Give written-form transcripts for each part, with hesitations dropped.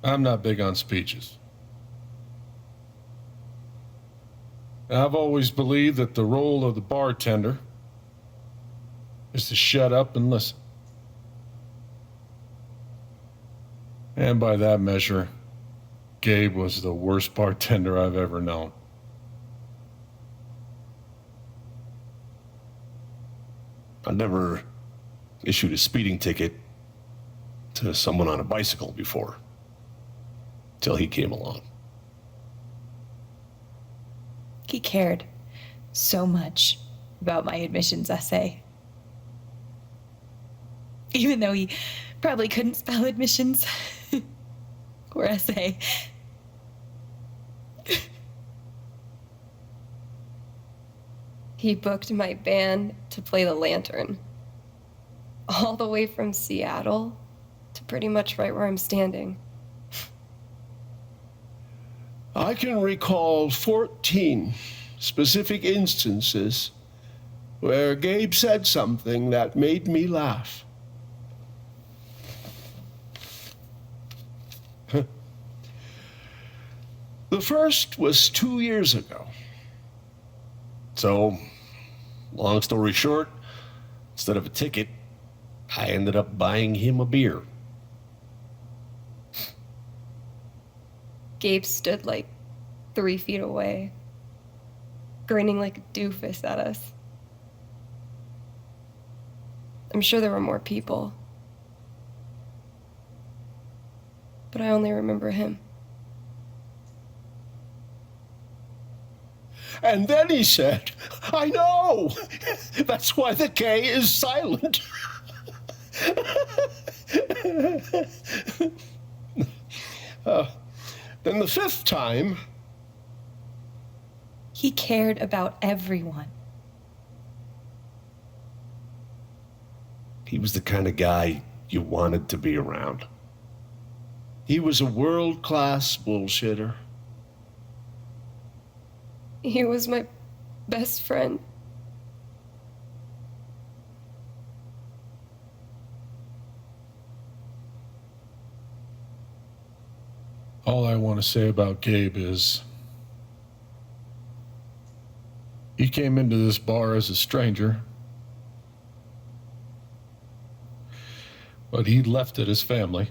I'm not big on speeches. I've always believed that the role of the bartender is to shut up and listen. And by that measure, Gabe was the worst bartender I've ever known. I never issued a speeding ticket to someone on a bicycle before, till he came along. He cared so much about my admissions essay. Even though he probably couldn't spell admissions or essay. He booked my band to play the Lantern. All the way from Seattle to pretty much right where I'm standing. I can recall 14 specific instances where Gabe said something that made me laugh. The first was 2 years ago. So, long story short, instead of a ticket, I ended up buying him a beer. Gabe stood like 3 feet away, grinning like a doofus at us. I'm sure there were more people, but I only remember him. And then he said, I know! That's why the K is silent. Then the fifth time... He cared about everyone. He was the kind of guy you wanted to be around. He was a world-class bullshitter. He was my best friend. All I want to say about Gabe is he came into this bar as a stranger, but he left it as family.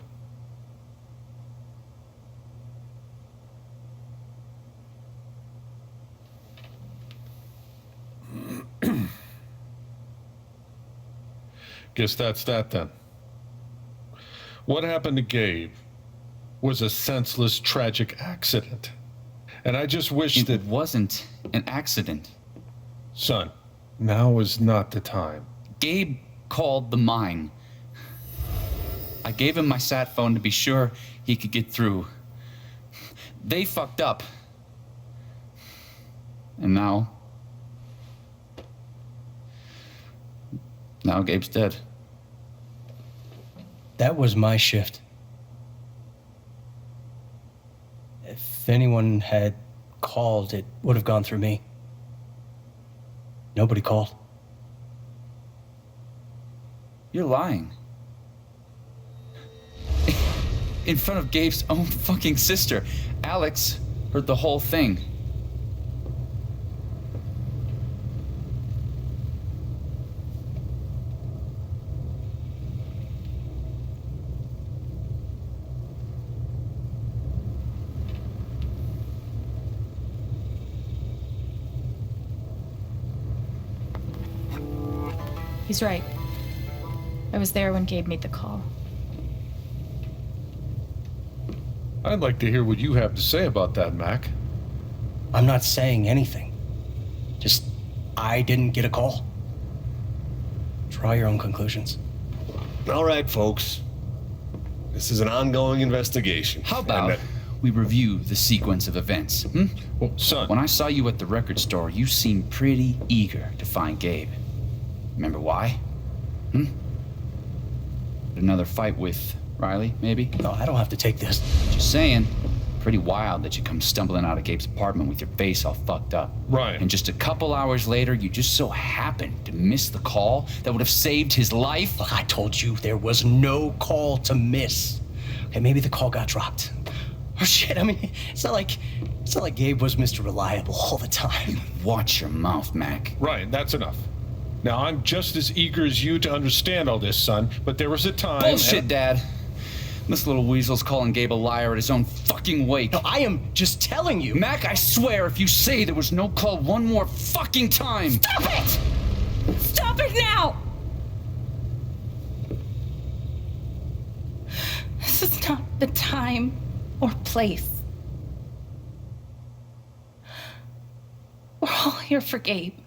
Guess that's that then. What happened to Gabe was a senseless, tragic accident. And I just wish that... It wasn't an accident. Son, now is not the time. Gabe called the mine. I gave him my sat phone to be sure he could get through. They fucked up. And now Gabe's dead. That was my shift. If anyone had called, it would have gone through me. Nobody called. You're lying. In front of Gabe's own fucking sister. Alex heard the whole thing. He's right. I was there when Gabe made the call. I'd like to hear what you have to say about that, Mac. I'm not saying anything. Just, I didn't get a call. Draw your own conclusions. All right, folks. This is an ongoing investigation. How about we review the sequence of events, hmm? Well, son... When I saw you at the record store, you seemed pretty eager to find Gabe. Remember why? Another fight with Riley, maybe? No, I don't have to take this. Just saying. Pretty wild that you come stumbling out of Gabe's apartment with your face all fucked up. Right. And just a couple hours later, you just so happened to miss the call that would have saved his life. Look, I told you there was no call to miss. Okay, maybe the call got dropped. Oh shit, I mean, it's not like Gabe was Mr. Reliable all the time. Watch your mouth, Mac. Ryan, that's enough. Now, I'm just as eager as you to understand all this, son, but there was a time... Bullshit, Dad. This little weasel's calling Gabe a liar at his own fucking wake. No, I am just telling you. Mac, I swear, if you say there was no call one more fucking time... Stop it! Stop it now! This is not the time or place. We're all here for Gabe.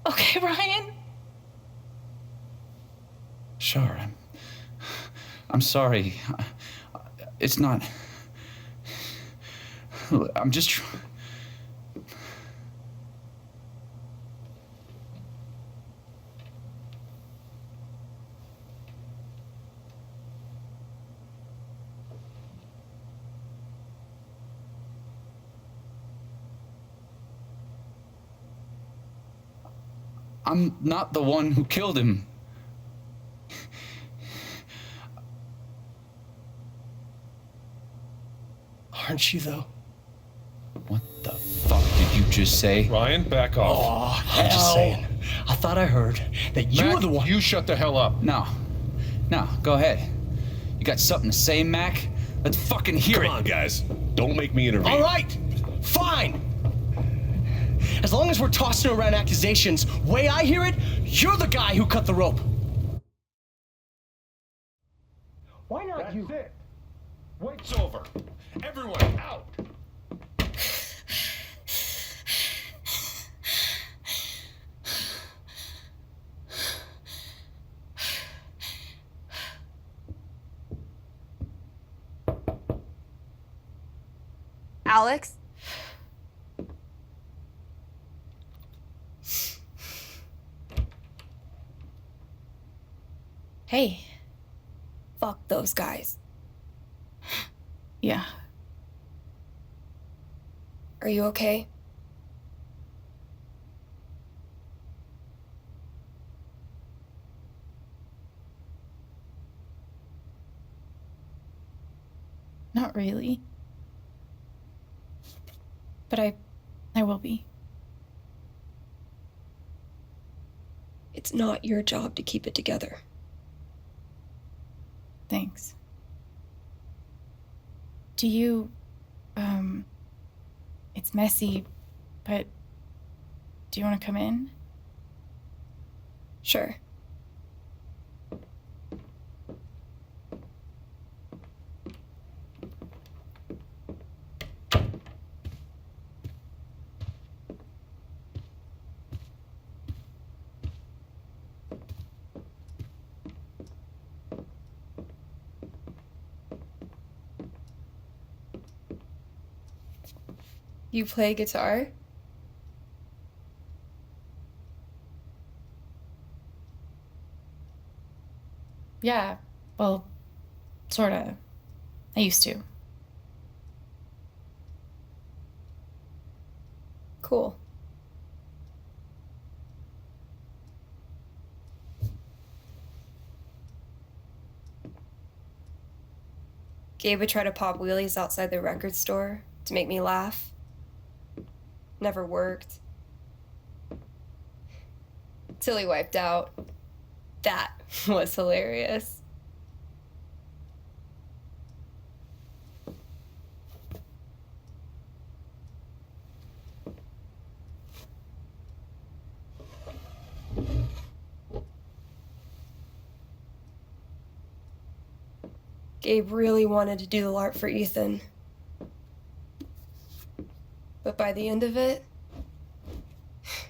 Okay, Ryan? Sure, I'm sorry. It's not... I'm just... I'm not the one who killed him. Aren't you, though? What the fuck did you just say? Ryan, back off. Oh, I'm just saying. I thought I heard that you Mac, were the one. you shut the hell up. No, go ahead. You got something to say, Mac? Let's fucking hear it. Come on, guys. Don't make me intervene. All right, fine. As long as we're tossing around accusations, way I hear it, you're the guy who cut the rope. Why not That's you? it. Wait's over. Everyone, out. Alex? Hey. Fuck those guys. Yeah. Are you okay? Not really. But I will be. It's not your job to keep it together. Thanks. Do you, it's messy, but do you want to come in? Sure. You play guitar? Yeah, well, sorta. I used to. Cool. Gabe would try to pop wheelies outside the record store to make me laugh. Never worked. Till he wiped out. That was hilarious. Gabe really wanted to do the LARP for Ethan. But by the end of it,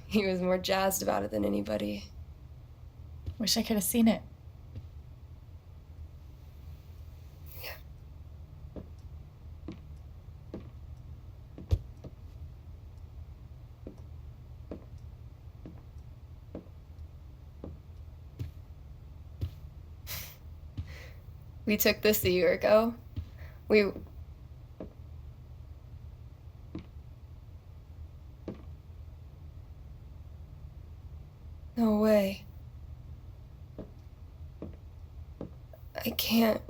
he was more jazzed about it than anybody. Wish I could have seen it. We took this a year ago. No way. I can't.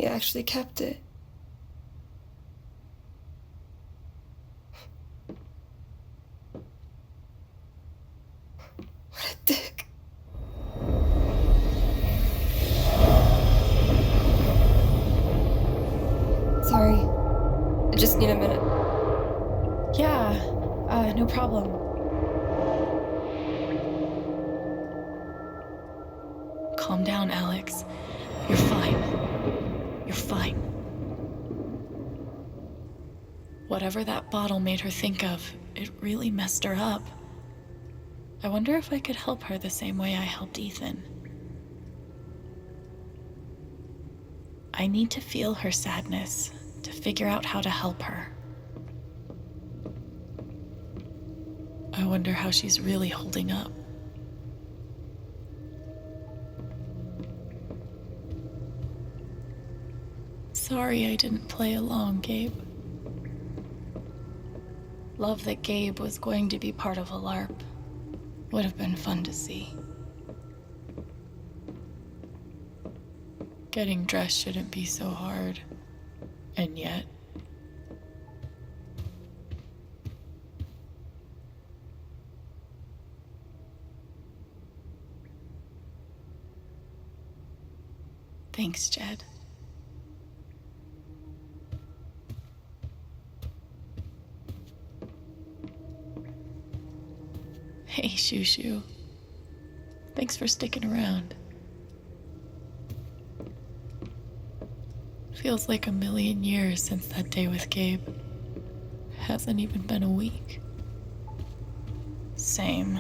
He actually kept it. What a dick. Sorry. I just need a minute. Yeah, no problem. Calm down, Alex. You're fine. You're fine. Whatever that bottle made her think of, it really messed her up. I wonder if I could help her the same way I helped Ethan. I need to feel her sadness to figure out how to help her. I wonder how she's really holding up. Sorry I didn't play along, Gabe. Love that Gabe was going to be part of a LARP. Would have been fun to see. Getting dressed shouldn't be so hard. And yet... Thanks, Jed. Hey, Shushu. Thanks for sticking around. Feels like a million years since that day with Gabe. Hasn't even been a week. Same.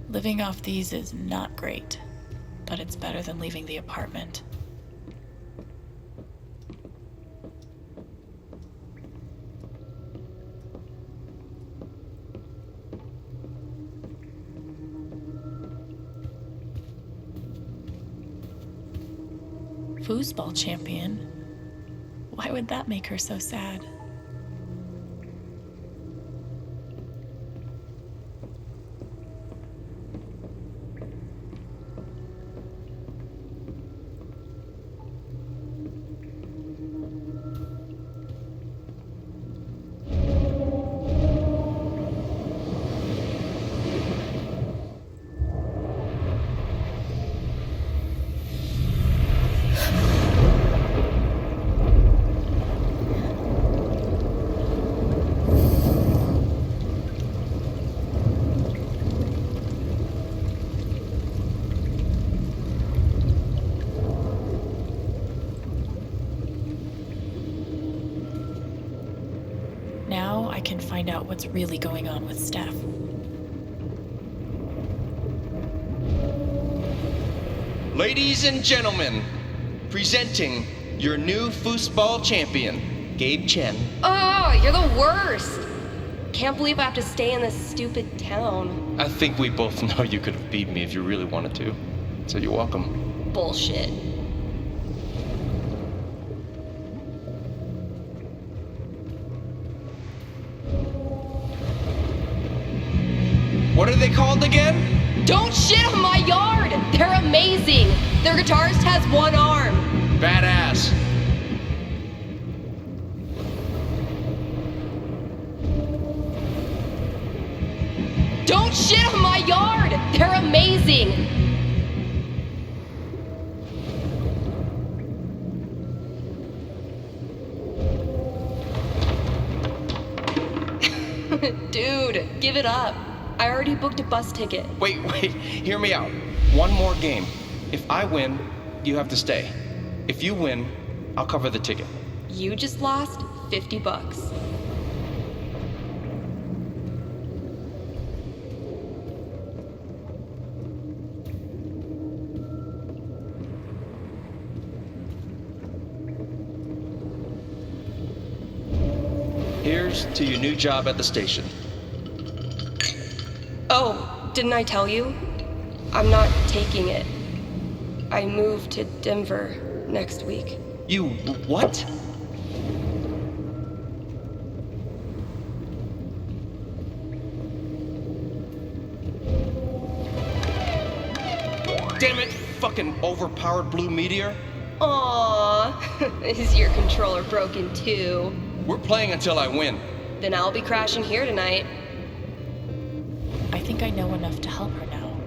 Living off these is not great, but it's better than leaving the apartment. Foosball champion? Why would that make her so sad? Now I can find out what's really going on with Steph. Ladies and gentlemen, presenting your new foosball champion, Gabe Chen. Oh, you're the worst. Can't believe I have to stay in this stupid town. I think we both know you could have beat me if you really wanted to. So you're welcome. Bullshit. What are they called again? Don't shit on my yard! They're amazing! Their guitarist has one arm. Badass. Don't shit on my yard! They're amazing! Dude, give it up. I already booked a bus ticket. Wait, hear me out. One more game. If I win, you have to stay. If you win, I'll cover the ticket. You just lost $50. Here's to your new job at the station. Oh, didn't I tell you? I'm not taking it. I move to Denver next week. You what? Damn it, fucking overpowered blue meteor. Aww, is your controller broken too? We're playing until I win. Then I'll be crashing here tonight. I think I know enough to help her now.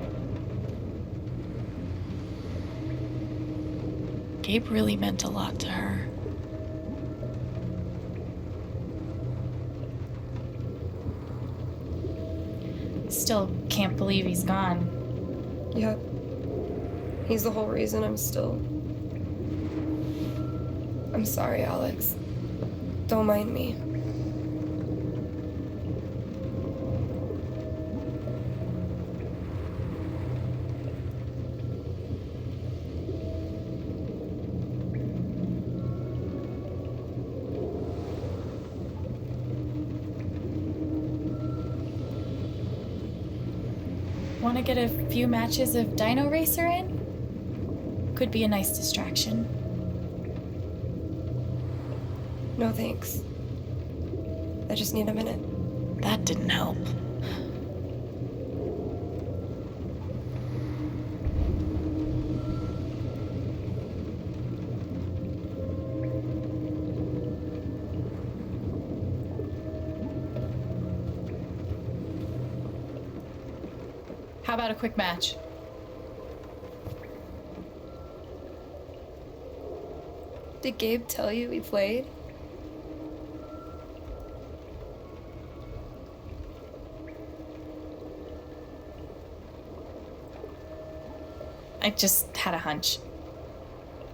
Gabe really meant a lot to her. Still can't believe he's gone. Yep. He's the whole reason I'm sorry, Alex. Don't mind me. Want to get a few matches of Dino Racer in? Could be a nice distraction. No thanks. I just need a minute. That didn't help. How about a quick match? Did Gabe tell you we played? I just had a hunch.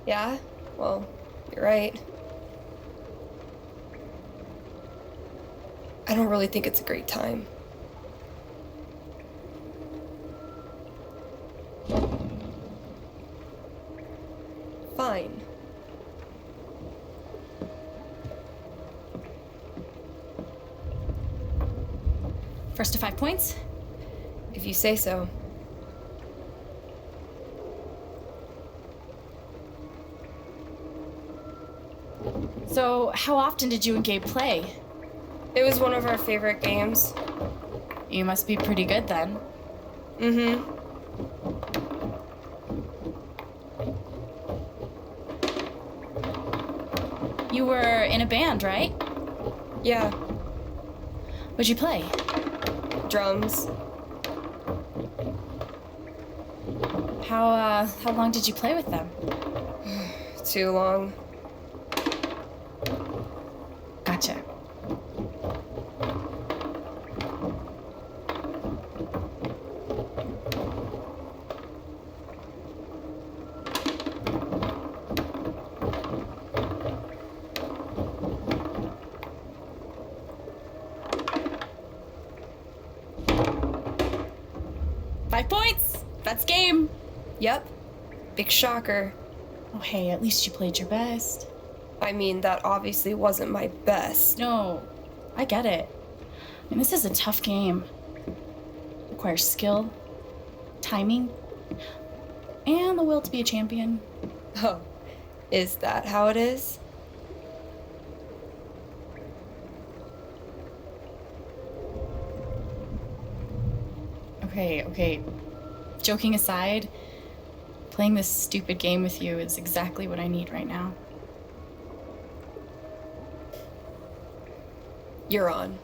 Yeah? Well, you're right. I don't really think it's a great time. Fine. First to 5 points? If you say so. So, how often did you and Gabe play? It was one of our favorite games. You must be pretty good then. Mm-hmm. You were in a band, right? Yeah. What'd you play? Drums. How long did you play with them? Too long. Gotcha. Five points! That's game! Yep. Big shocker. Oh, hey, at least you played your best. I mean, that obviously wasn't my best. No, I get it. I mean, this is a tough game. Requires skill, timing, and the will to be a champion. Oh, is that how it is? Okay. Joking aside, playing this stupid game with you is exactly what I need right now. You're on.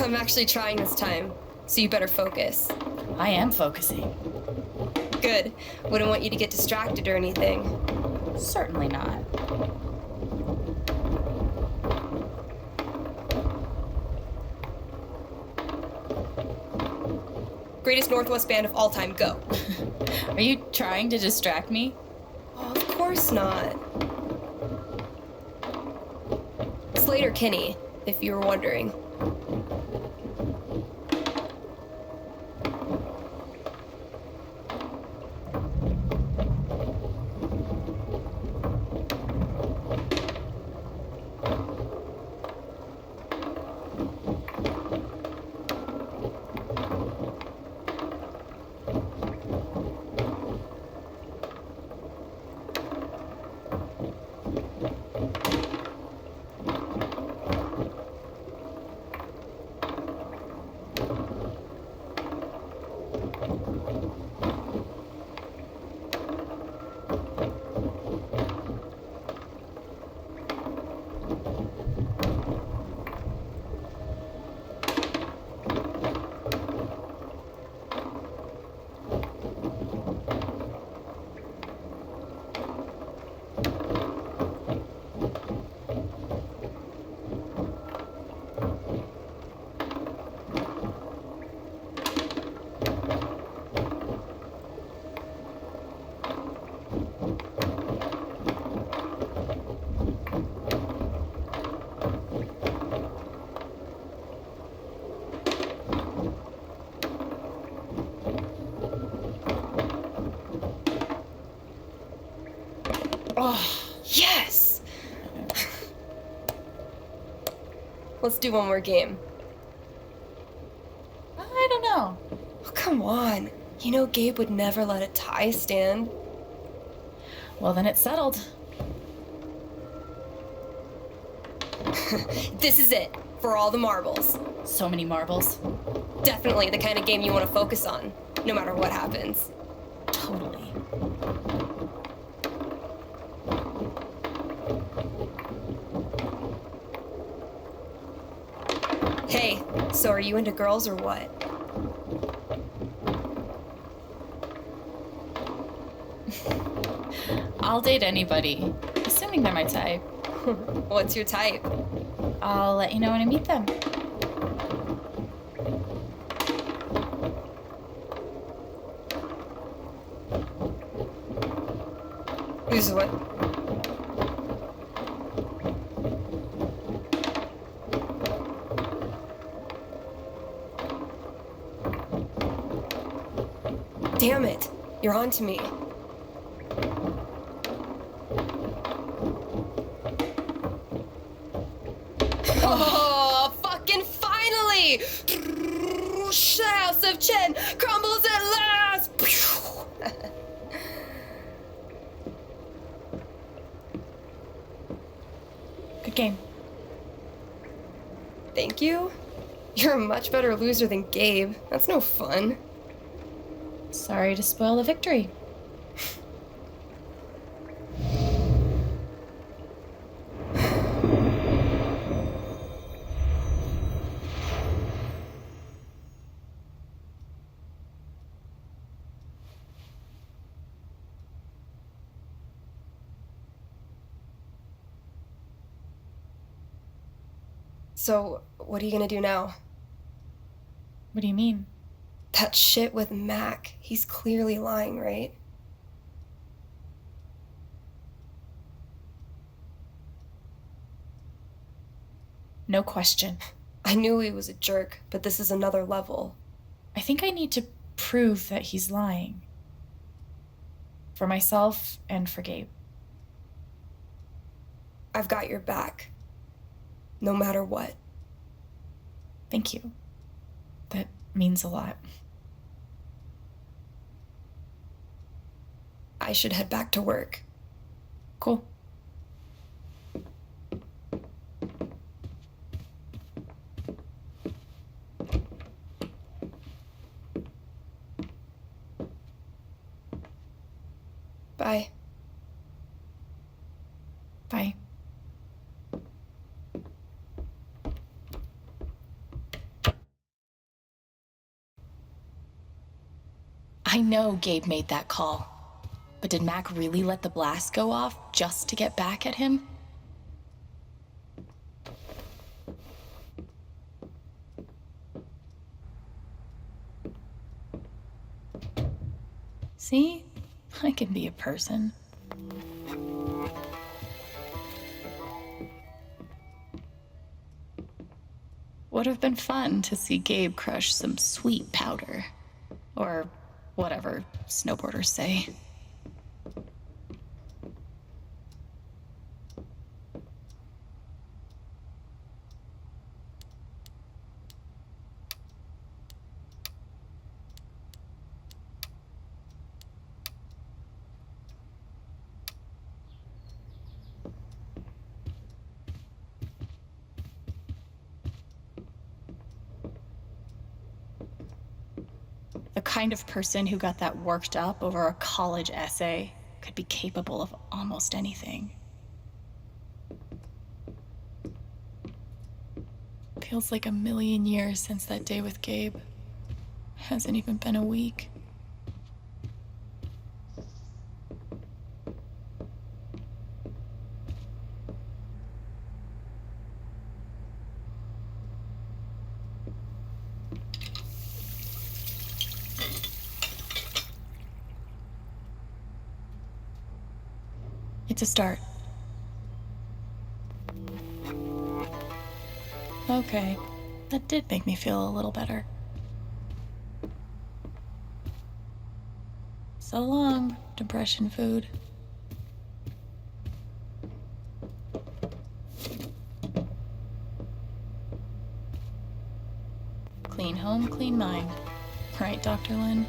I'm actually trying this time, so you better focus. I am focusing. Good. Wouldn't want you to get distracted or anything. Certainly not. Greatest Northwest band of all time, go. Are you trying to distract me? Oh, of course not. Slater Kinney, if you were wondering. Oh, Yes! Let's do one more game. I don't know. Oh, come on. You know Gabe would never let a tie stand. Well, then it's settled. This is it, for all the marbles. So many marbles. Definitely the kind of game you want to focus on, no matter what happens. Totally. Hey, so are you into girls or what? I'll date anybody, assuming they're my type. What's your type? I'll let you know when I meet them. Who's what? Damn it, you're on to me. Oh, fucking finally! House of Chen crumbles at last! Good game. Thank you? You're a much better loser than Gabe. That's no fun. Sorry to spoil the victory. So, what are you gonna do now? What do you mean? That shit with Mac. He's clearly lying, right? No question. I knew he was a jerk, but this is another level. I think I need to prove that he's lying. For myself and for Gabe. I've got your back. No matter what. Thank you. That means a lot. I should head back to work. Cool. Bye. Bye. I know Gabe made that call, but did Mac really let the blast go off just to get back at him? See? I can be a person. Would have been fun to see Gabe crush some sweet powder. Or whatever snowboarders say. The kind of person who got that worked up over a college essay could be capable of almost anything. Feels like a million years since that day with Gabe. Hasn't even been a week. It's a start. Okay, that did make me feel a little better. So long, depression food. home, clean mine. Right, Dr. Lin?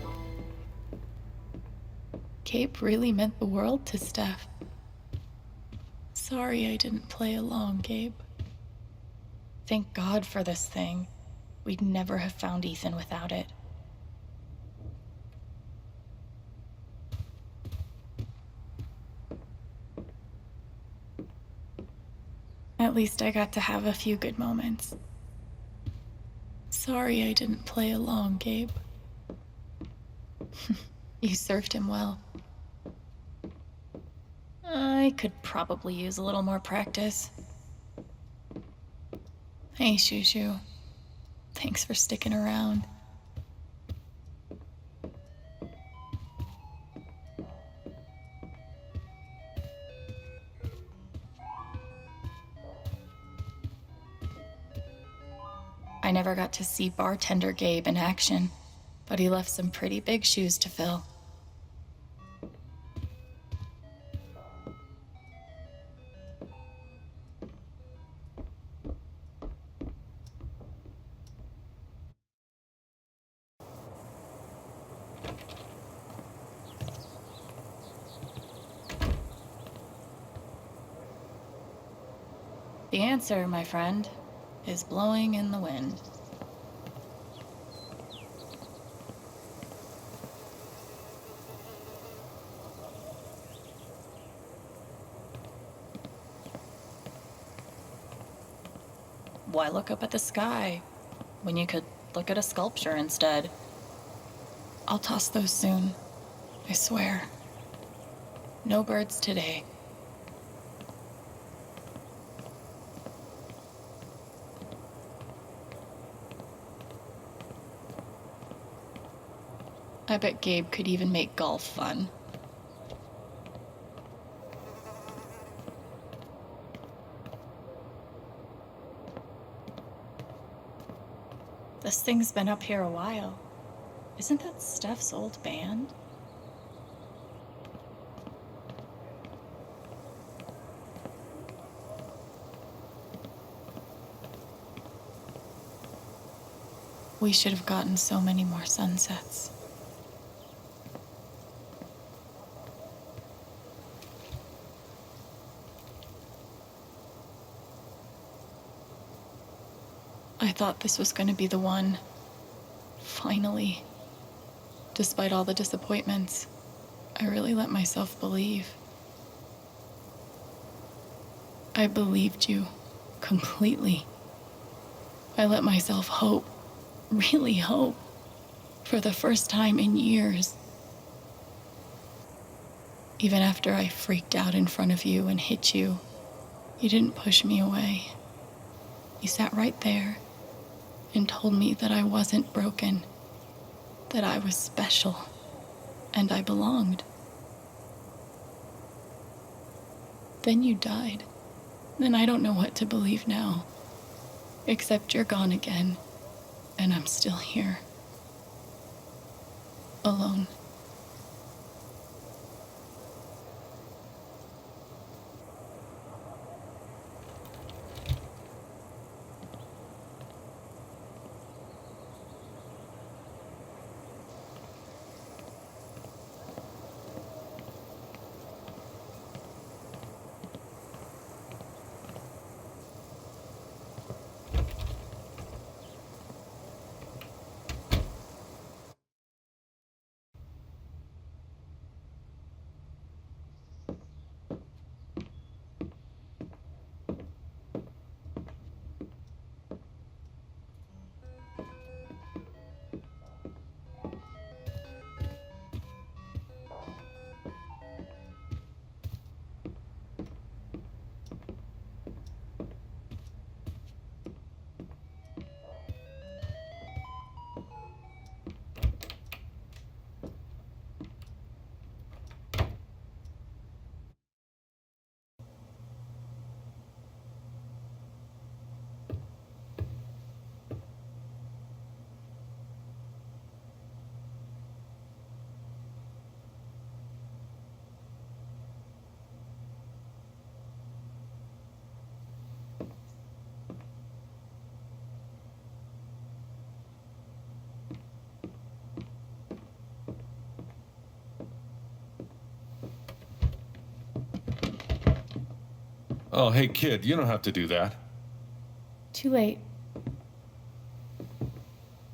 Gabe really meant the world to Steph. Sorry I didn't play along, Gabe. Thank God for this thing. We'd never have found Ethan without it. At least I got to have a few good moments. Sorry I didn't play along, Gabe. You served him well. I could probably use a little more practice. Hey, Shushu. Thanks for sticking around. I never got to see bartender Gabe in action, but he left some pretty big shoes to fill. The answer, my friend, is blowing in the wind. Why look up at the sky when you could look at a sculpture instead? I'll toss those soon, I swear. No birds today. I bet Gabe could even make golf fun. This thing's been up here a while. Isn't that Steph's old band? We should have gotten so many more sunsets. I thought this was going to be the one. Finally. Despite all the disappointments, I really let myself believe. I believed you completely. I let myself hope, really hope, for the first time in years. Even after I freaked out in front of you and hit you, you didn't push me away. You sat right there and told me that I wasn't broken, that I was special, and I belonged. Then you died, and I don't know what to believe now, except you're gone again, and I'm still here, alone. Oh, hey, kid, you don't have to do that. Too late.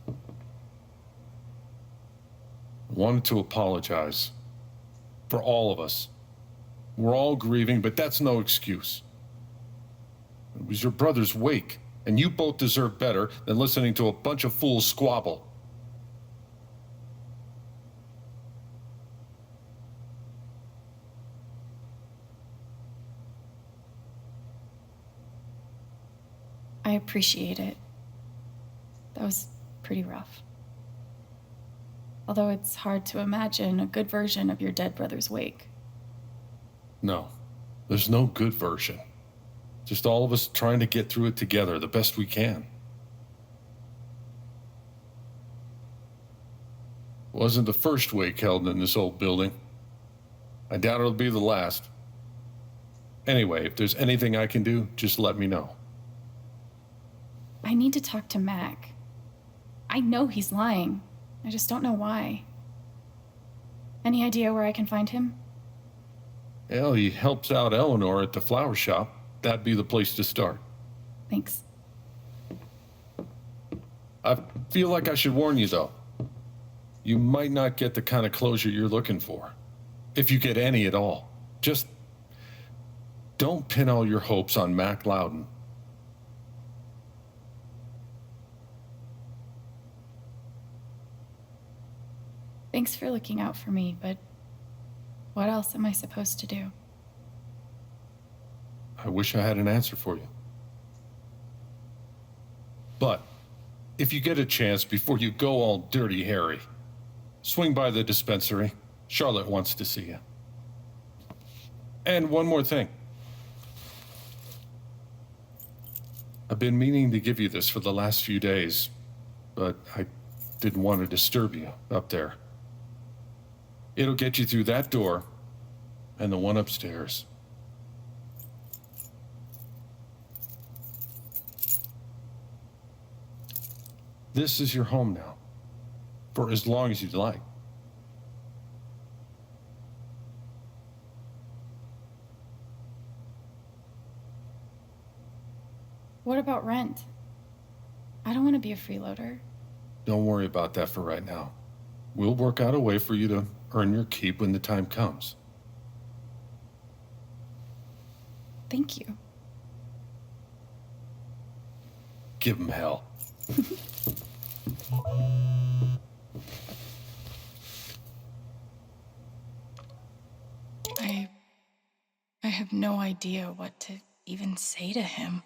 I wanted to apologize. For all of us. We're all grieving, but that's no excuse. It was your brother's wake, and you both deserve better than listening to a bunch of fools squabble. I appreciate it. That was pretty rough. Although it's hard to imagine a good version of your dead brother's wake. No, there's no good version. Just all of us trying to get through it together the best we can. Wasn't the first wake held in this old building. I doubt it'll be the last. Anyway, if there's anything I can do, just let me know. I need to talk to Mac. I know he's lying. I just don't know why. Any idea where I can find him? Well, he helps out Eleanor at the flower shop. That'd be the place to start. Thanks. I feel like I should warn you, though. You might not get the kind of closure you're looking for. If you get any at all. Just don't pin all your hopes on Mac Loudon. Thanks for looking out for me, but what else am I supposed to do? I wish I had an answer for you. But if you get a chance before you go all dirty Harry, swing by the dispensary. Charlotte wants to see you. And one more thing. I've been meaning to give you this for the last few days, but I didn't want to disturb you up there. It'll get you through that door and the one upstairs. This is your home now, for as long as you'd like. What about rent? I don't want to be a freeloader. Don't worry about that for right now. We'll work out a way for you to earn your keep when the time comes. Thank you. Give him hell. I have no idea what to even say to him.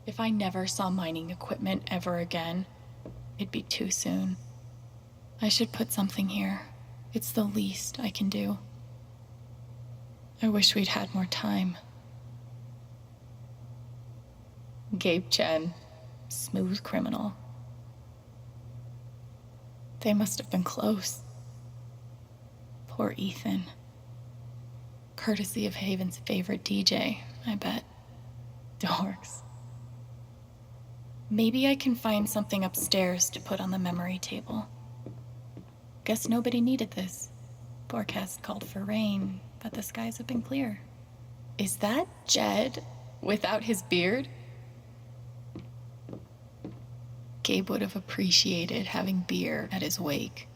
If I never saw mining equipment ever again, it'd be too soon. I should put something here. It's the least I can do. I wish we'd had more time. Gabe Chen, smooth criminal. They must have been close. Poor Ethan. Courtesy of Haven's favorite DJ, I bet. Dorks. Maybe I can find something upstairs to put on the memory table. Guess nobody needed this. Forecast called for rain, but the skies have been clear. Is that Jed without his beard? Gabe would have appreciated having beer at his wake.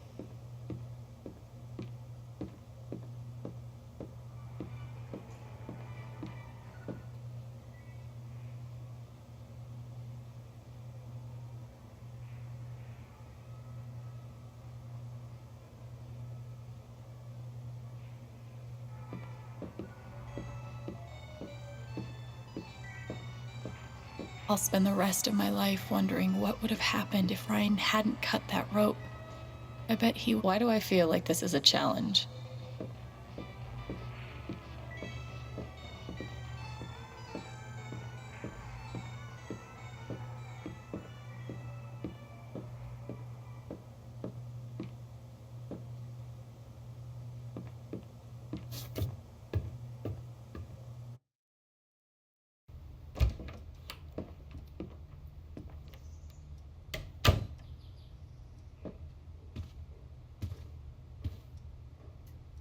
I'll spend the rest of my life wondering what would have happened if Ryan hadn't cut that rope. I bet he... Why do I feel like this is a challenge?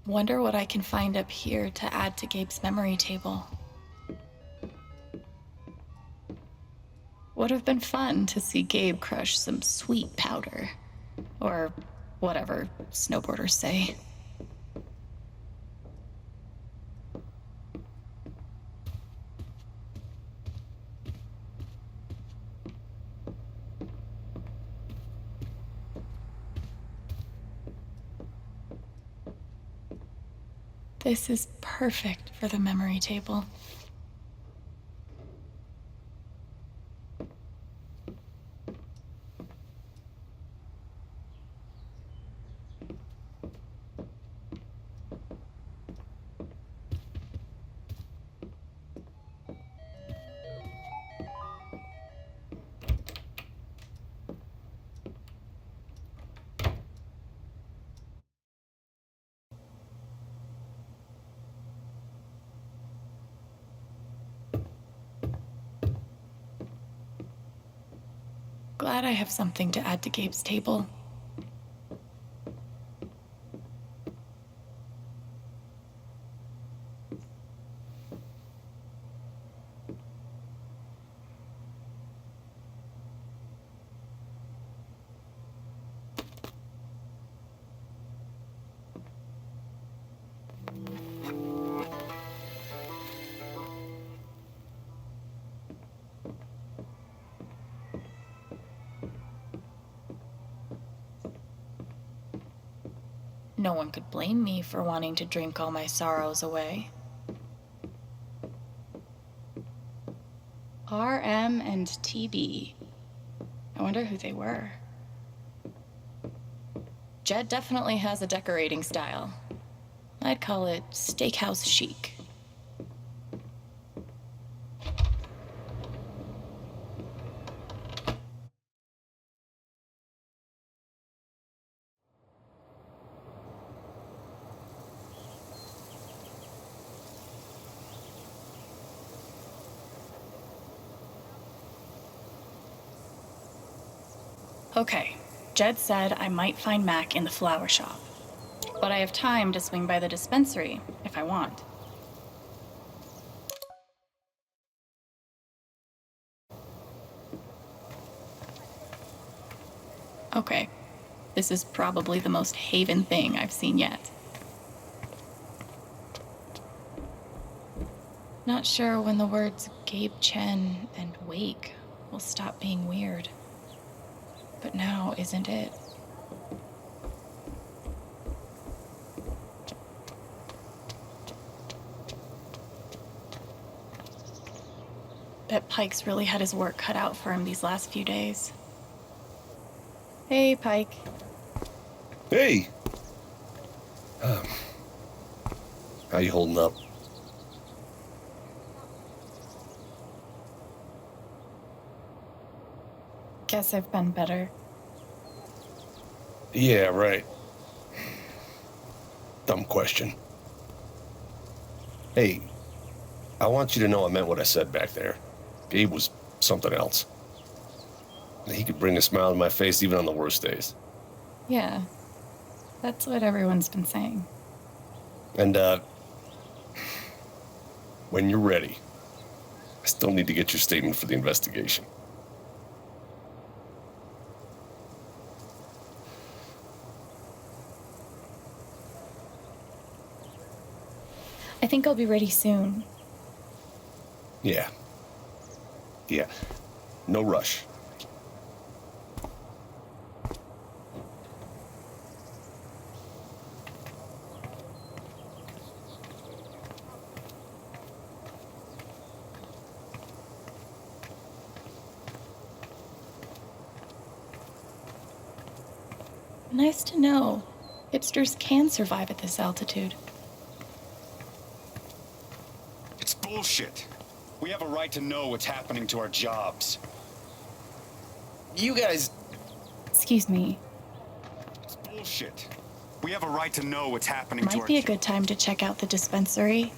Wonder what I can find up here to add to Gabe's memory table. Would have been fun to see Gabe crush some sweet powder. Or whatever snowboarders say. This is perfect for the memory table. Glad I have something to add to Gabe's table. No one could blame me for wanting to drink all my sorrows away. RM and TB. I wonder who they were. Jed definitely has a decorating style. I'd call it steakhouse chic. Okay, Jed said I might find Mac in the flower shop. But I have time to swing by the dispensary if I want. Okay, this is probably the most Haven thing I've seen yet. Not sure when the words Gabe Chen and Wake will stop being weird. But now isn't it? Bet Pike's really had his work cut out for him these last few days. Hey, Pike. Hey! How you holding up? Guess I've been better. Yeah, right. Dumb question. Hey, I want you to know I meant what I said back there. Gabe was something else. He could bring a smile to my face even on the worst days. Yeah, that's what everyone's been saying. And, when you're ready, I still need to get your statement for the investigation. I think I'll be ready soon. Yeah. Yeah. No rush. Nice to know. Hipsters can survive at this altitude. It's bullshit. We have a right to know what's happening to our jobs. You guys... Excuse me. It's bullshit. We have a right to know what's happening to our Might be a good time to check out the dispensary.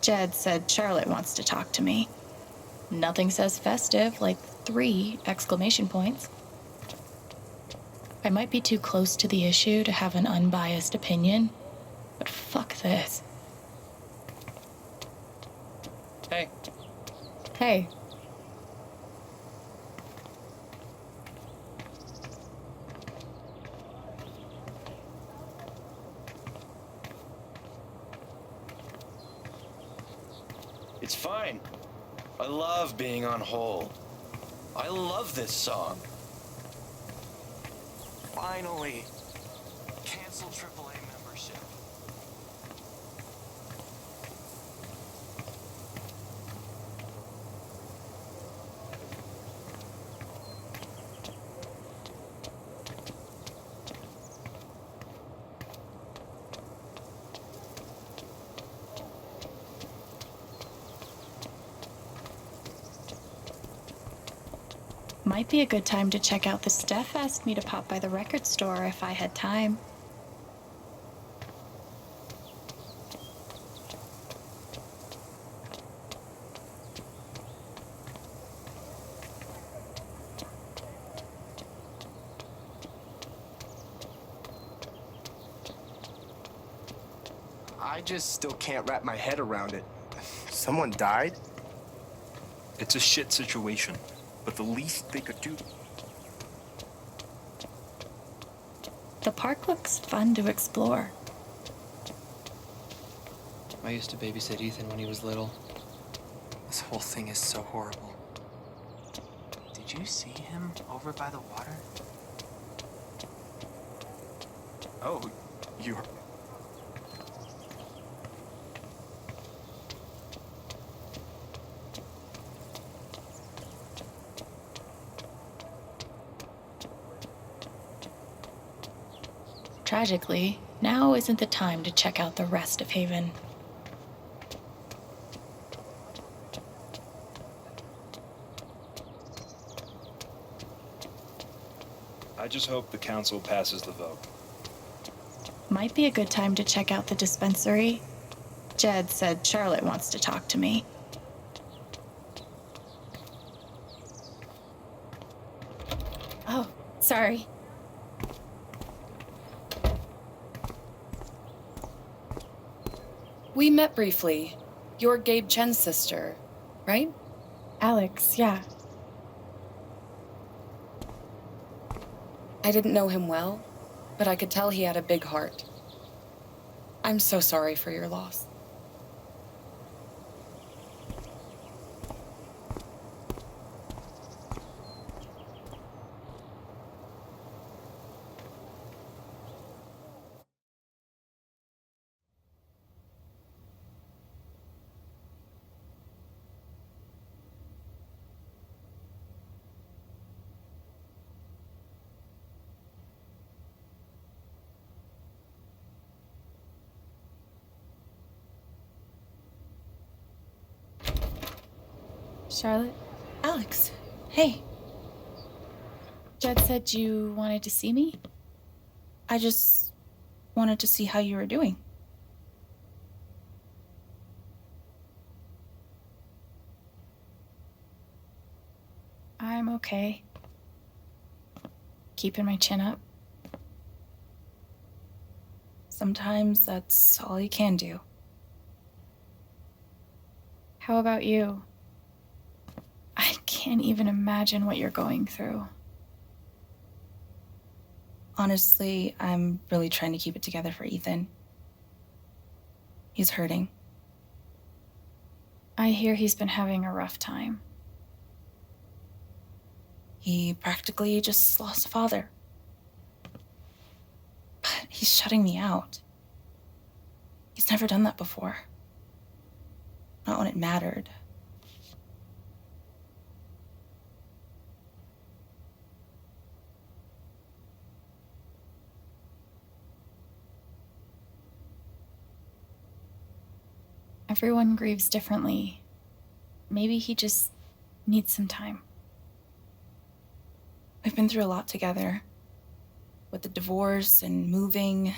Jed said Charlotte wants to talk to me. Nothing says festive, like 3 exclamation points. I might be too close to the issue to have an unbiased opinion, but fuck this. Hey, Hey, It's fine. I love being on hold. I love this song. Finally. Cancel AAA membership. might be a good time to check out the Steph asked me to pop by the record store if I had time. I just still can't wrap my head around it. Someone died? It's a shit situation, but the least they could do. The park looks fun to explore. I used to babysit Ethan when he was little. This whole thing is so horrible. Did you see him over by the water? Oh, you're... Tragically, now isn't the time to check out the rest of Haven. I just hope the council passes the vote. Might be a good time to check out the dispensary. Jed said Charlotte wants to talk to me. Oh, sorry. We met briefly. You're Gabe Chen's sister, right? Alex, yeah. I didn't know him well, but I could tell he had a big heart. I'm so sorry for your loss. Charlotte? Alex, hey. Jed said you wanted to see me? I just wanted to see how you were doing. I'm okay. Keeping my chin up. Sometimes that's all you can do. How about you? I can't even imagine what you're going through. Honestly, I'm really trying to keep it together for Ethan. He's hurting. I hear he's been having a rough time. He practically just lost a father. But he's shutting me out. He's never done that before. Not when it mattered. Everyone grieves differently. Maybe he just needs some time. We've been through a lot together. With the divorce and moving.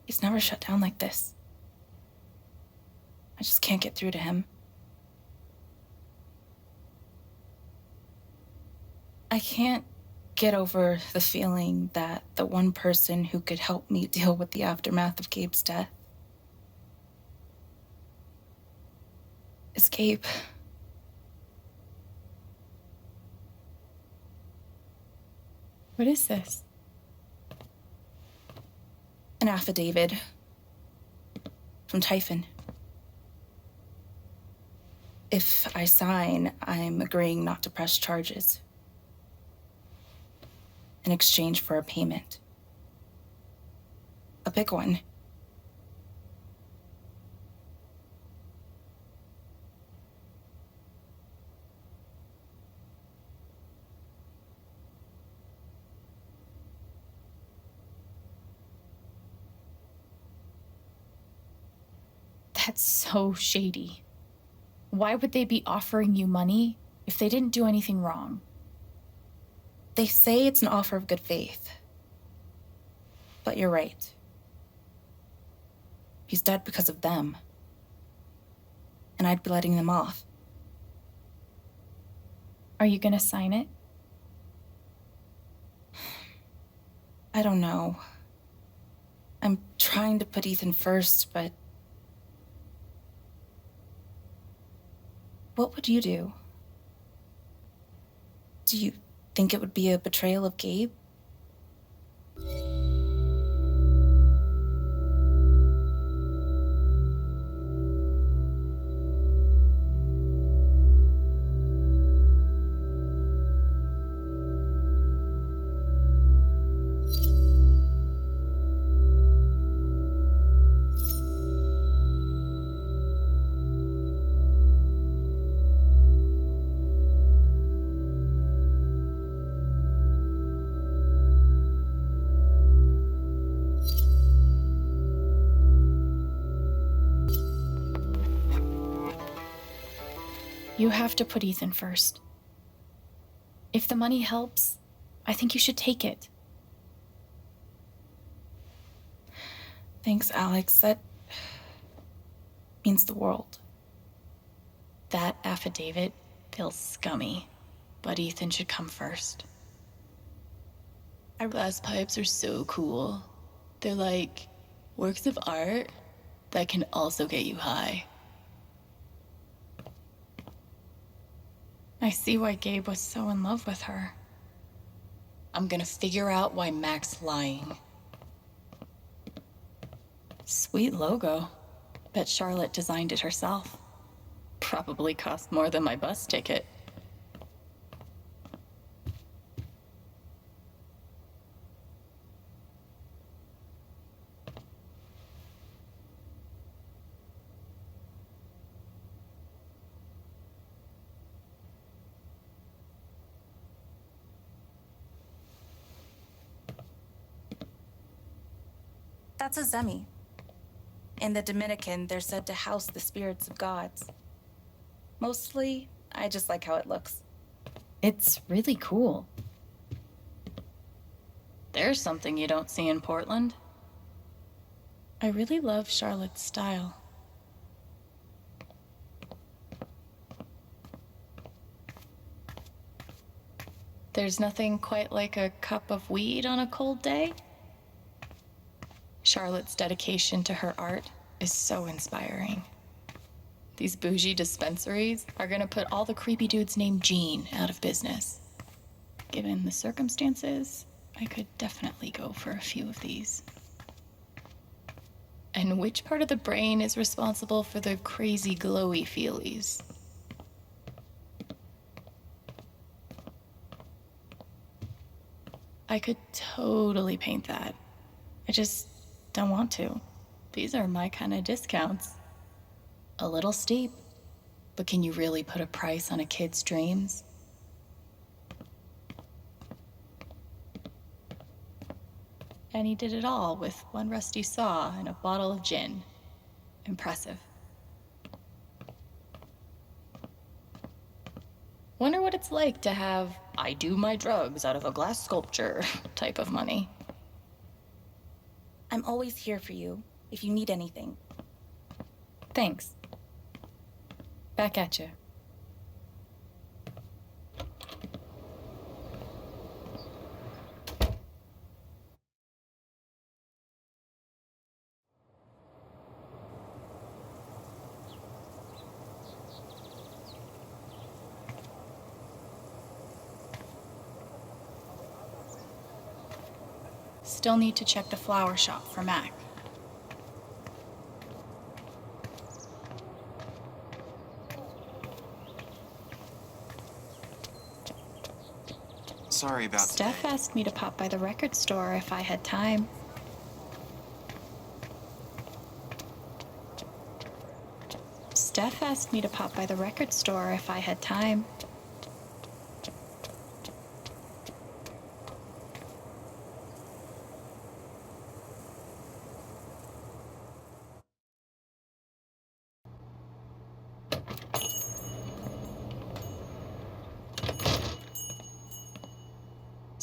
He's never shut down like this. I just can't get through to him. I can't get over the feeling that the one person who could help me deal with the aftermath of Gabe's death is Gabe. What is this? An affidavit from Typhon. If I sign, I'm agreeing not to press charges in exchange for a payment. A big one. That's so shady. Why would they be offering you money if they didn't do anything wrong? They say it's an offer of good faith. But you're right. He's dead because of them. And I'd be letting them off. Are you gonna sign it? I don't know. I'm trying to put Ethan first, but... What would you do? Do you think it would be a betrayal of Gabe? You have to put Ethan first. If the money helps, I think you should take it. Thanks, Alex. That means the world. That affidavit feels scummy, but Ethan should come first. Our glass pipes are so cool. They're like works of art that can also get you high. I see why Gabe was so in love with her. I'm gonna figure out why Mac's lying. Sweet logo. Bet Charlotte designed it herself. Probably cost more than my bus ticket. That's a zemi. In the Dominican, they're said to house the spirits of gods. Mostly, I just like how it looks. It's really cool. There's something you don't see in Portland. I really love Charlotte's style. There's nothing quite like a cup of weed on a cold day. Charlotte's dedication to her art is so inspiring. These bougie dispensaries are gonna put all the creepy dudes named Gene out of business. Given the circumstances, I could definitely go for a few of these. And which part of the brain is responsible for the crazy glowy feelies? I could totally paint that. I just don't want to. These are my kind of discounts. A little steep, but can you really put a price on a kid's dreams? And he did it all with one rusty saw and a bottle of gin. Impressive. Wonder what it's like to have I do my drugs out of a glass sculpture type of money. I'm always here for you if you need anything. Thanks. Back at you. Still need to check the flower shop for Mac. Sorry about Steph today. asked me to pop by the record store if I had time. Steph asked me to pop by the record store if I had time.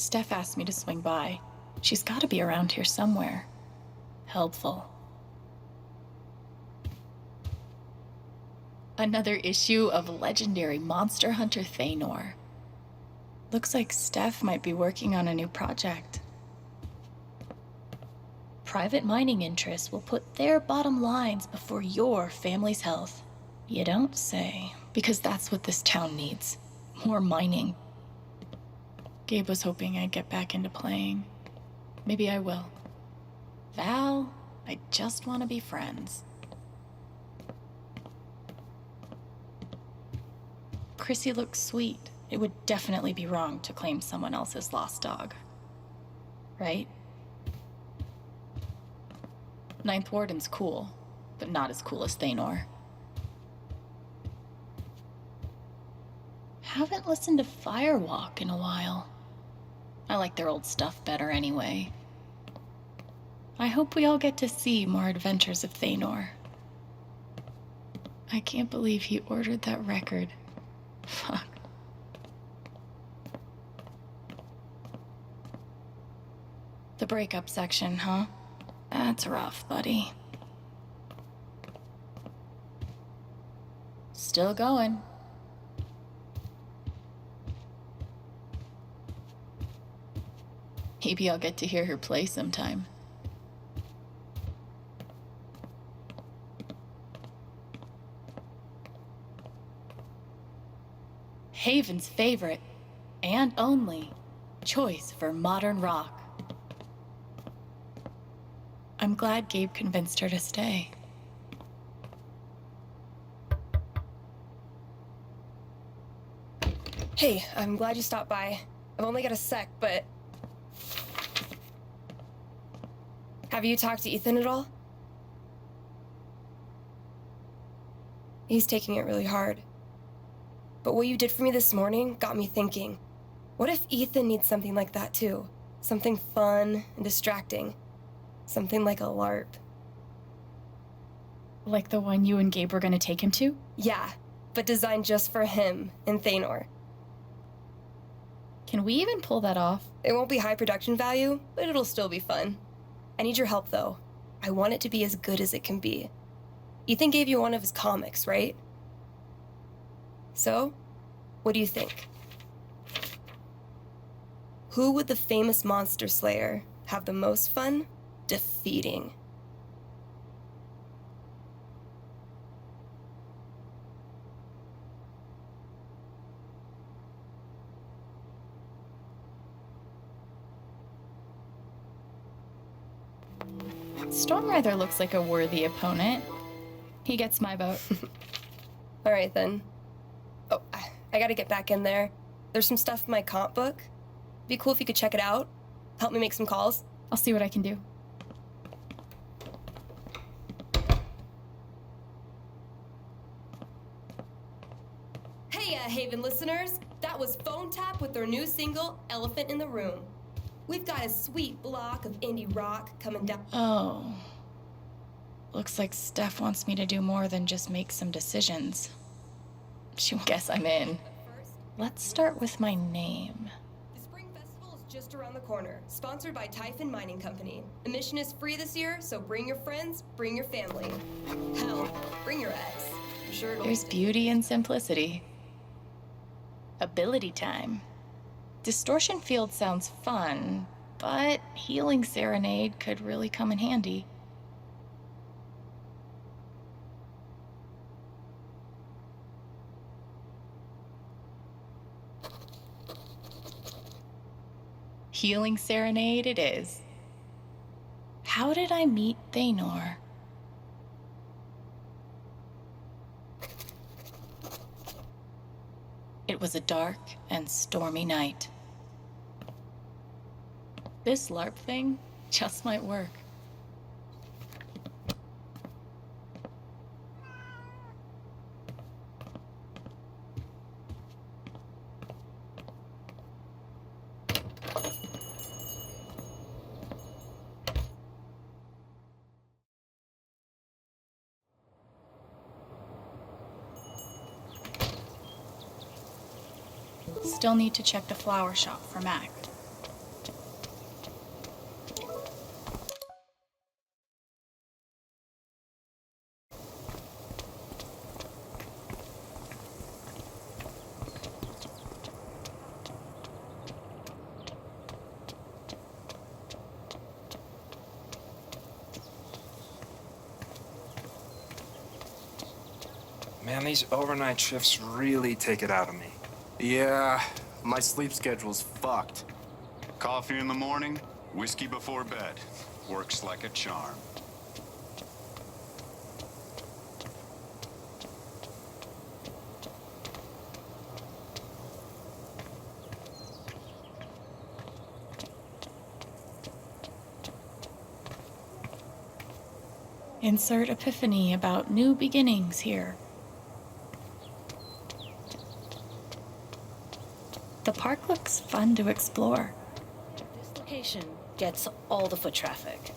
Steph asked me to swing by. She's got to be around here somewhere. Helpful. Another issue of legendary monster hunter Thanor. Looks like Steph might be working on a new project. Private mining interests will put their bottom lines before your family's health. You don't say, because that's what this town needs. More mining. Gabe was hoping I'd get back into playing. Maybe I will. Val, I just want to be friends. Chrissy looks sweet. It would definitely be wrong to claim someone else's lost dog. Right? Ninth Warden's cool, but not as cool as Thanor. Haven't listened to Firewalk in a while. I like their old stuff better anyway. I hope we all get to see more adventures of Thanor. I can't believe he ordered that record. Fuck. The breakup section, huh? That's rough, buddy. Still going. Maybe I'll get to hear her play sometime. Haven's favorite, and only, choice for modern rock. I'm glad Gabe convinced her to stay. Hey, I'm glad you stopped by. I've only got a sec, but... Have you talked to Ethan at all? He's taking it really hard. But what you did for me this morning got me thinking. What if Ethan needs something like that too? Something fun and distracting. Something like a LARP. Like the one you and Gabe were gonna take him to? Yeah, but designed just for him and Thanor. Can we even pull that off? It won't be high production value, but it'll still be fun. I need your help, though. I want it to be as good as it can be. Ethan gave you one of his comics, right? So, what do you think? Who would the famous monster slayer have the most fun defeating? Stormrider looks like a worthy opponent. He gets my vote. All right, then. Oh, I gotta get back in there. There's some stuff in my comp book. Be cool if you could check it out. Help me make some calls. I'll see what I can do. Hey, Haven listeners. That was Phone Tap with their new single, Elephant in the Room. We've got a sweet block of indie rock coming down. Oh. Looks like Steph wants me to do more than just make some decisions. She'll guess I'm in. Let's start with my name. The Spring Festival is just around the corner, sponsored by Typhon Mining Company. Admission is free this year, so bring your friends, bring your family. Hell, bring your ex. I'm sure it'll There's beauty in simplicity. Ability time. Distortion Field sounds fun, but Healing Serenade could really come in handy. Healing Serenade it is. How did I meet Thanor? It was a dark and stormy night. This LARP thing just might work. Still need to check the flower shop for Mac. Man, these overnight shifts really take it out of me. Yeah, my sleep schedule's fucked. Coffee in the morning, whiskey before bed. Works like a charm. Insert epiphany about new beginnings here. The park looks fun to explore. This location gets all the foot traffic.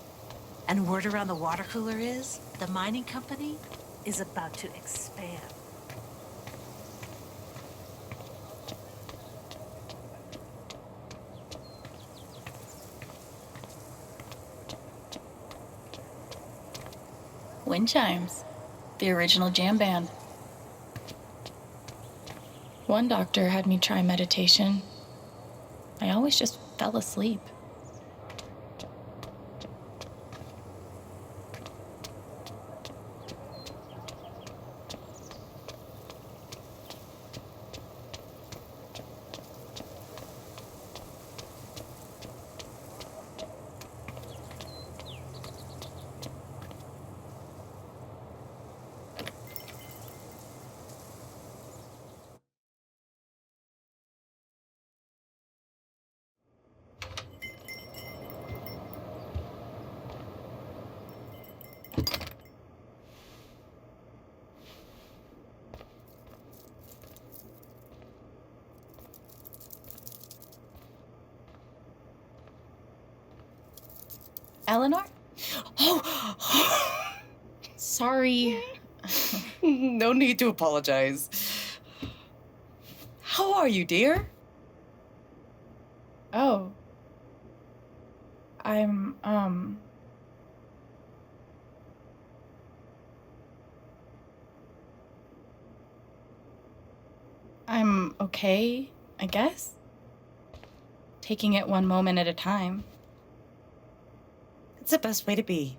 And word around the water cooler is the mining company is about to expand. Wind chimes, the original jam band. One doctor had me try meditation. I always just fell asleep. Eleanor? Oh! Sorry. No need to apologize. How are you, dear? Oh. I'm, I'm okay, I guess. Taking it one moment at a time. It's the best way to be.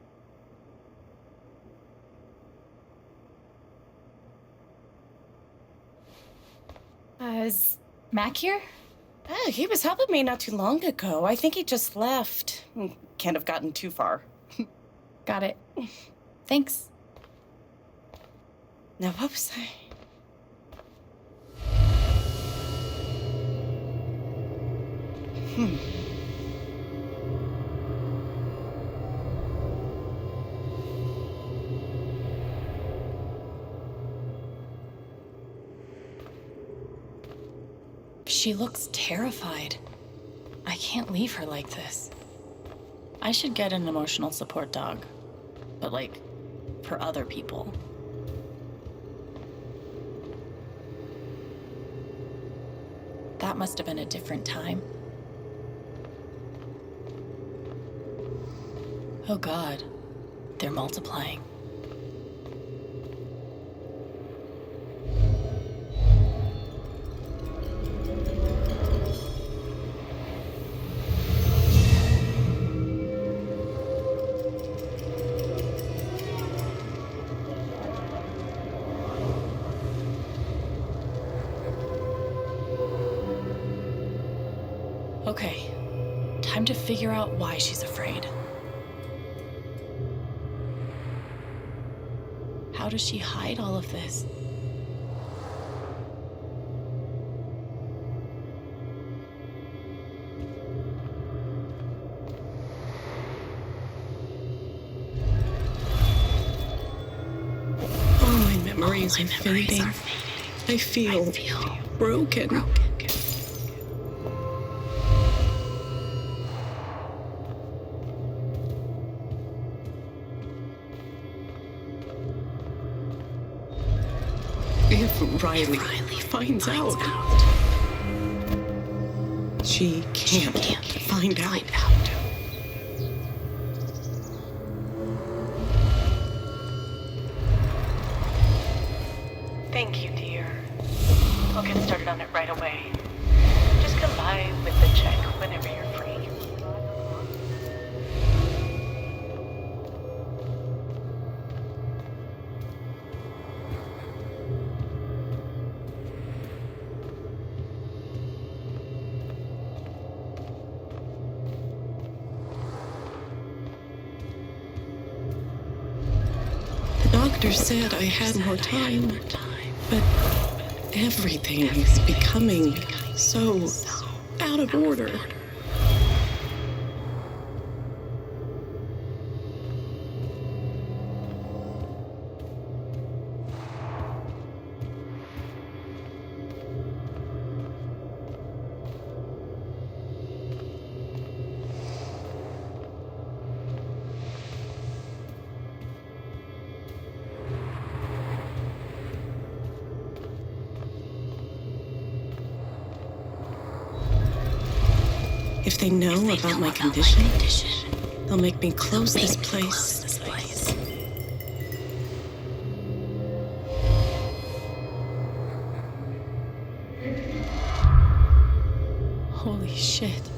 Is Mac here? Oh, he was helping me not too long ago. I think he just left. Can't have gotten too far. Got it. Thanks. Now, what was I? She looks terrified. I can't leave her like this. I should get an emotional support dog. But, like, for other people. That must have been a different time. Oh God, they're multiplying. Okay, time to figure out why she's afraid. How does she hide all of this? All my memories are fading. I feel broken. If Riley finds out, she can't find out. Thank you, dear. I'll get started on it right away. Just come by with the check whenever you're free. The doctor said I had more time, but everything is becoming so out of order. If they know about my condition, they'll make me close this place. Holy shit.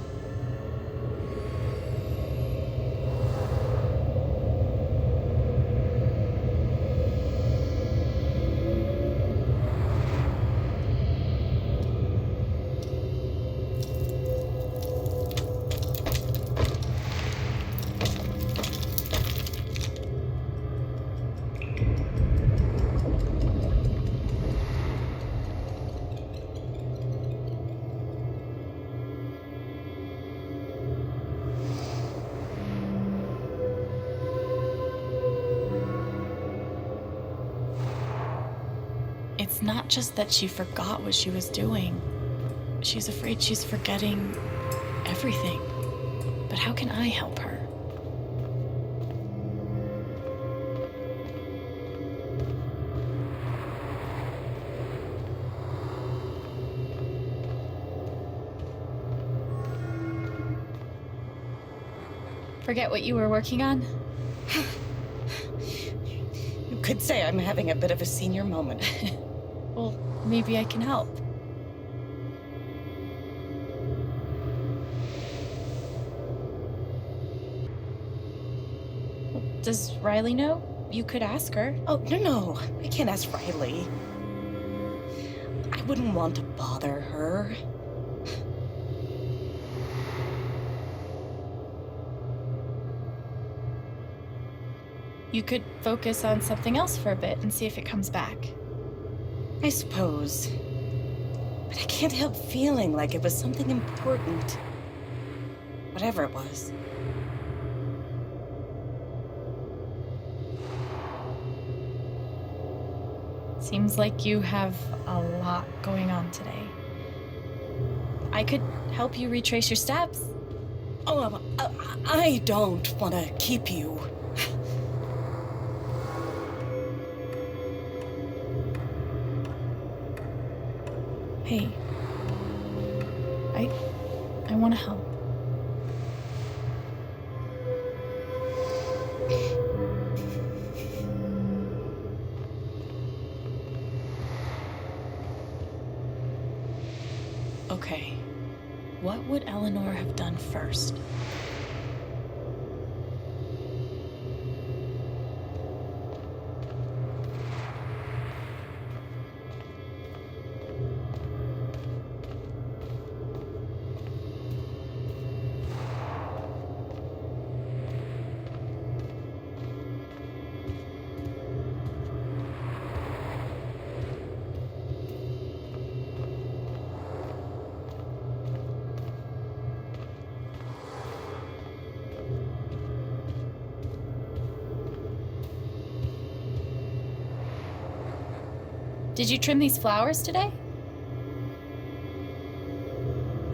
It's not just that she forgot what she was doing. She's afraid she's forgetting everything. But how can I help her? Forget what you were working on? You could say I'm having a bit of a senior moment. Well, maybe I can help. Does Riley know? You could ask her. Oh, no. I can't ask Riley. I wouldn't want to bother her. You could focus on something else for a bit and see if it comes back. I suppose. But I can't help feeling like it was something important. Whatever it was. Seems like you have a lot going on today. I could help you retrace your steps. Oh, I don't want to keep you. Hey, I want to help. Okay, what would Eleanor have done first? Did you trim these flowers today?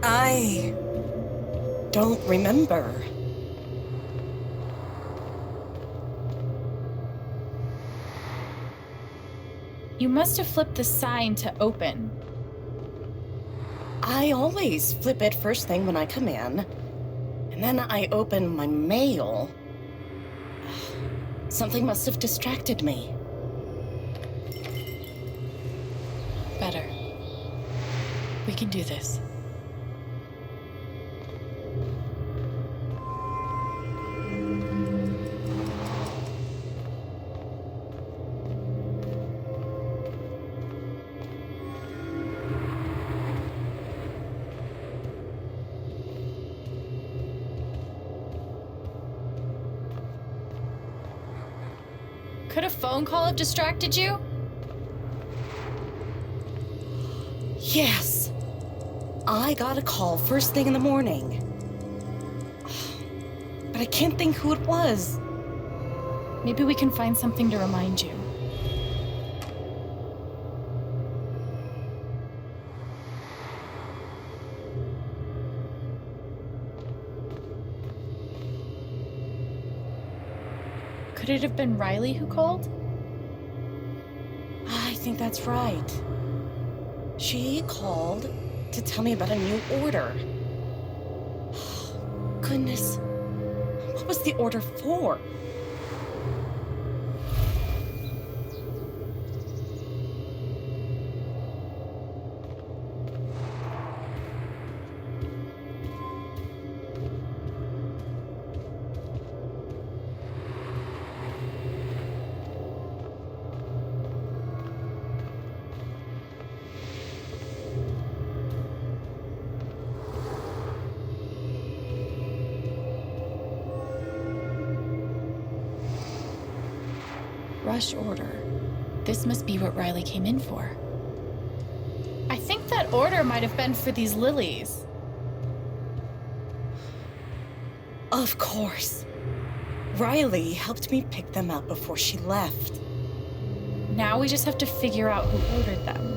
I don't remember. You must have flipped the sign to open. I always flip it first thing when I come in, and then I open my mail. Something must have distracted me. Better. We can do this. Could a phone call have distracted you? Yes. I got a call first thing in the morning. But I can't think who it was. Maybe we can find something to remind you. Could it have been Riley who called? I think that's right. She called to tell me about a new order. Goodness. What was the order for? Rush order. This must be what Riley came in for. I think that order might have been for these lilies. Of course. Riley helped me pick them up before she left. Now we just have to figure out who ordered them.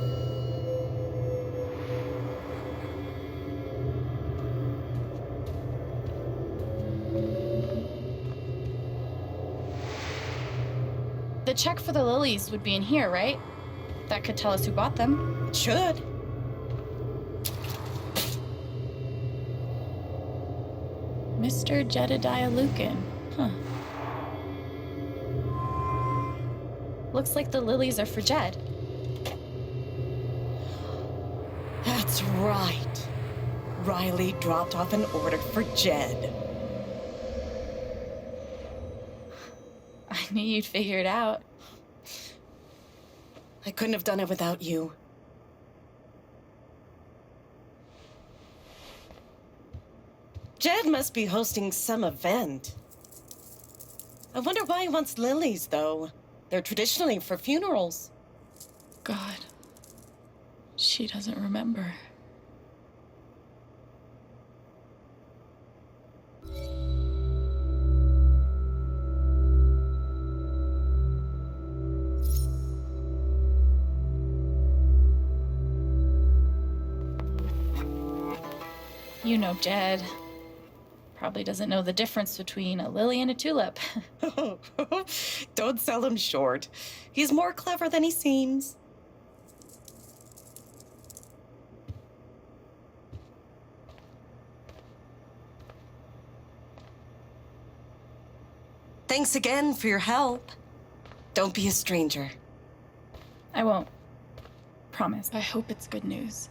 The check for the lilies would be in here, right? That could tell us who bought them. It should. Miss Mr. Jedediah Lucan. Huh. Looks like the lilies are for Jed. That's right. Riley dropped off an order for Jed. I knew you'd figure it out. I couldn't have done it without you. Jed must be hosting some event. I wonder why he wants lilies, though. They're traditionally for funerals. God. She doesn't remember. You know Jed. Probably doesn't know the difference between a lily and a tulip. Don't sell him short. He's more clever than he seems. Thanks again for your help. Don't be a stranger. I won't. Promise. I hope it's good news.